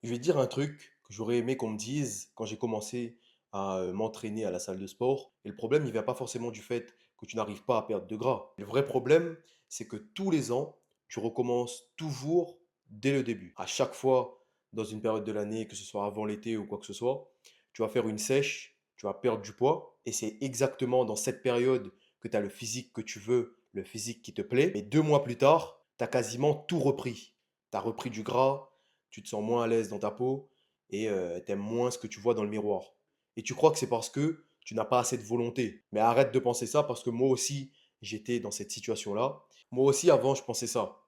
Je vais te dire un truc que j'aurais aimé qu'on me dise quand j'ai commencé à m'entraîner à la salle de sport. Et le problème, il vient pas forcément du fait que tu n'arrives pas à perdre de gras. Le vrai problème, c'est que tous les ans, tu recommences toujours dès le début. À chaque fois, dans une période de l'année, que ce soit avant l'été ou quoi que ce soit, tu vas faire une sèche, tu vas perdre du poids. Et c'est exactement dans cette période que tu as le physique que tu veux, le physique qui te plaît. Et 2 mois plus tard, tu as quasiment tout repris. Tu as repris du gras, tu te sens moins à l'aise dans ta peau et tu aimes moins ce que tu vois dans le miroir. Et tu crois que c'est parce que tu n'as pas assez de volonté. Mais arrête de penser ça parce que moi aussi, j'étais dans cette situation-là. Moi aussi, avant, je pensais ça.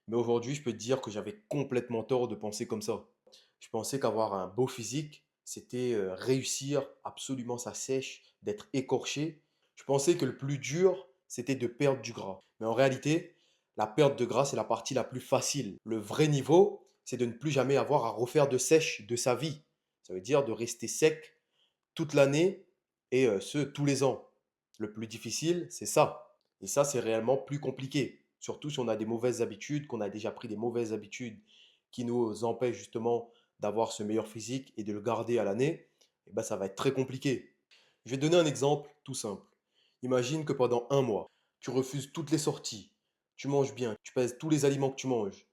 Mais aujourd'hui, je peux te dire que j'avais complètement tort de penser comme ça. Je pensais qu'avoir un beau physique, c'était réussir absolument sa sèche, d'être écorché. Je pensais que le plus dur, c'était de perdre du gras. Mais en réalité, la perte de gras, c'est la partie la plus facile. Le vrai niveau, c'est de ne plus jamais avoir à refaire de sèche de sa vie. Ça veut dire de rester sec toute l'année et ce, tous les ans. Le plus difficile, c'est ça. Et ça, c'est réellement plus compliqué. Surtout si on a des mauvaises habitudes, qu'on a déjà pris des mauvaises habitudes qui nous empêchent justement d'avoir ce meilleur physique et de le garder à l'année, et ben, ça va être très compliqué. Je vais te donner un exemple tout simple. Imagine que pendant un mois, tu refuses toutes les sorties, tu manges bien, tu pèses tous les aliments que tu manges,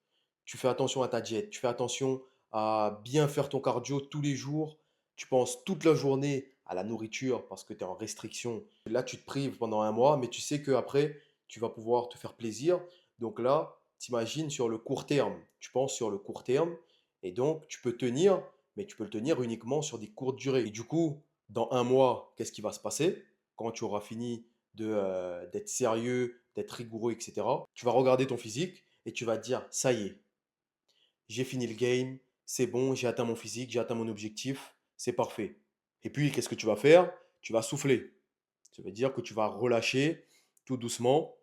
tu fais attention à ta diète, tu fais attention à bien faire ton cardio tous les jours, tu penses toute la journée à la nourriture parce que tu es en restriction. Là, tu te prives pendant un mois, mais tu sais qu'après, tu vas pouvoir te faire plaisir. Donc là, t'imagines sur le court terme. Tu penses sur le court terme et donc tu peux tenir, mais tu peux le tenir uniquement sur des courtes durées. Et du coup, dans un mois, qu'est-ce qui va se passer quand tu auras fini d'être sérieux, d'être rigoureux, etc. Tu vas regarder ton physique et tu vas te dire, ça y est, j'ai fini le game, c'est bon, j'ai atteint mon physique, j'ai atteint mon objectif, c'est parfait. Et puis, qu'est-ce que tu vas faire? Tu vas souffler. Ça veut dire que tu vas relâcher tout doucement.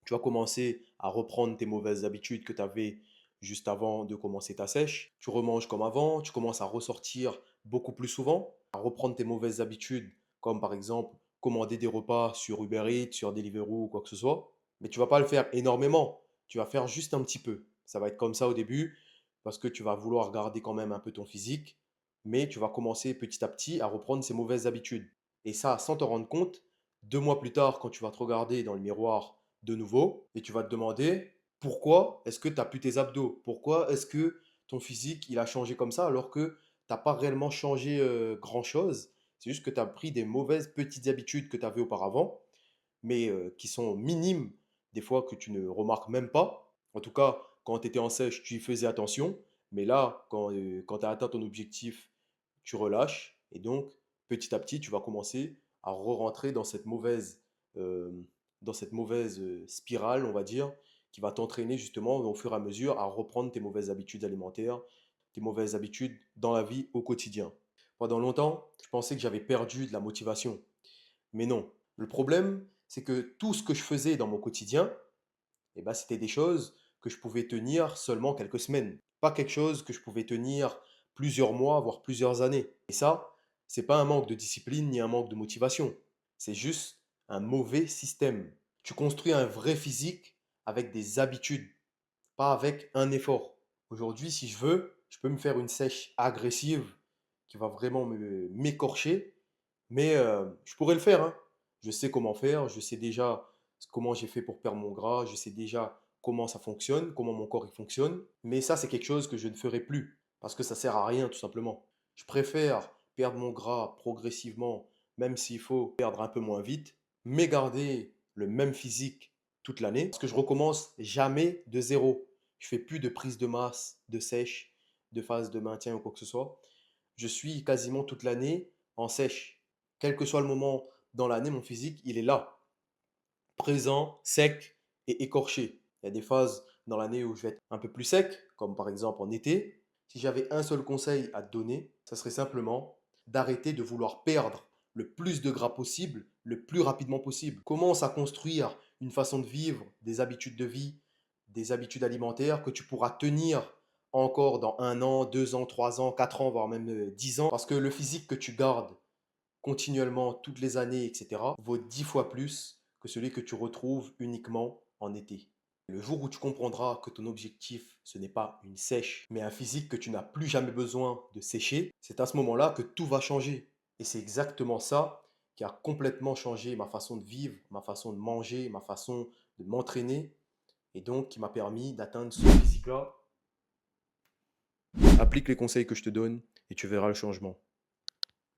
Tu vas commencer à reprendre tes mauvaises habitudes que tu avais juste avant de commencer ta sèche. Tu remanges comme avant, tu commences à ressortir beaucoup plus souvent, à reprendre tes mauvaises habitudes, comme par exemple commander des repas sur Uber Eats, sur Deliveroo ou quoi que ce soit. Mais tu vas pas le faire énormément, tu vas faire juste un petit peu. Ça va être comme ça au début, parce que tu vas vouloir garder quand même un peu ton physique, mais tu vas commencer petit à petit à reprendre ces mauvaises habitudes. Et ça, sans te rendre compte, 2 mois plus tard, quand tu vas te regarder dans le miroir de nouveau, et tu vas te demander pourquoi est-ce que tu n'as plus tes abdos? Pourquoi est-ce que ton physique, il a changé comme ça alors que tu n'as pas réellement changé grand-chose? C'est juste que tu as pris des mauvaises petites habitudes que tu avais auparavant, mais qui sont minimes, des fois que tu ne remarques même pas. En tout cas, quand tu étais en sèche, tu y faisais attention, mais là, quand tu as atteint ton objectif, tu relâches, et donc petit à petit, tu vas commencer à re-rentrer euh, dans cette mauvaise spirale, on va dire, qui va t'entraîner justement au fur et à mesure à reprendre tes mauvaises habitudes alimentaires, tes mauvaises habitudes dans la vie au quotidien. Pendant longtemps, je pensais que j'avais perdu de la motivation. Mais non. Le problème, c'est que tout ce que je faisais dans mon quotidien, eh ben, c'était des choses que je pouvais tenir seulement quelques semaines. Pas quelque chose que je pouvais tenir plusieurs mois, voire plusieurs années. Et ça, c'est pas un manque de discipline ni un manque de motivation. C'est juste un mauvais système. Tu construis un vrai physique avec des habitudes, pas avec un effort. Aujourd'hui, si je veux, je peux me faire une sèche agressive qui va vraiment m'écorcher, mais je pourrais le faire, hein. Je sais comment faire, je sais déjà comment j'ai fait pour perdre mon gras, je sais déjà comment ça fonctionne, comment mon corps il fonctionne. Mais ça, c'est quelque chose que je ne ferai plus parce que ça sert à rien, tout simplement. Je préfère perdre mon gras progressivement, même s'il faut perdre un peu moins vite, mais garder le même physique toute l'année parce que je recommence jamais de zéro. Je fais plus de prise de masse, de sèche, de phase de maintien ou quoi que ce soit. Je suis quasiment toute l'année en sèche. Quel que soit le moment dans l'année, mon physique, il est là, présent, sec et écorché. Il y a des phases dans l'année où je vais être un peu plus sec, comme par exemple en été. Si j'avais un seul conseil à te donner, ça serait simplement d'arrêter de vouloir perdre le plus de gras possible, le plus rapidement possible. Commence à construire une façon de vivre, des habitudes de vie, des habitudes alimentaires que tu pourras tenir encore dans 1 an, 2 ans, 3 ans, 4 ans, voire même 10 ans. Parce que le physique que tu gardes continuellement toutes les années, etc., vaut 10 fois plus que celui que tu retrouves uniquement en été. Le jour où tu comprendras que ton objectif, ce n'est pas une sèche, mais un physique que tu n'as plus jamais besoin de sécher, c'est à ce moment-là que tout va changer. Et c'est exactement ça qui a complètement changé ma façon de vivre, ma façon de manger, ma façon de m'entraîner, et donc qui m'a permis d'atteindre ce physique-là. Applique les conseils que je te donne et tu verras le changement.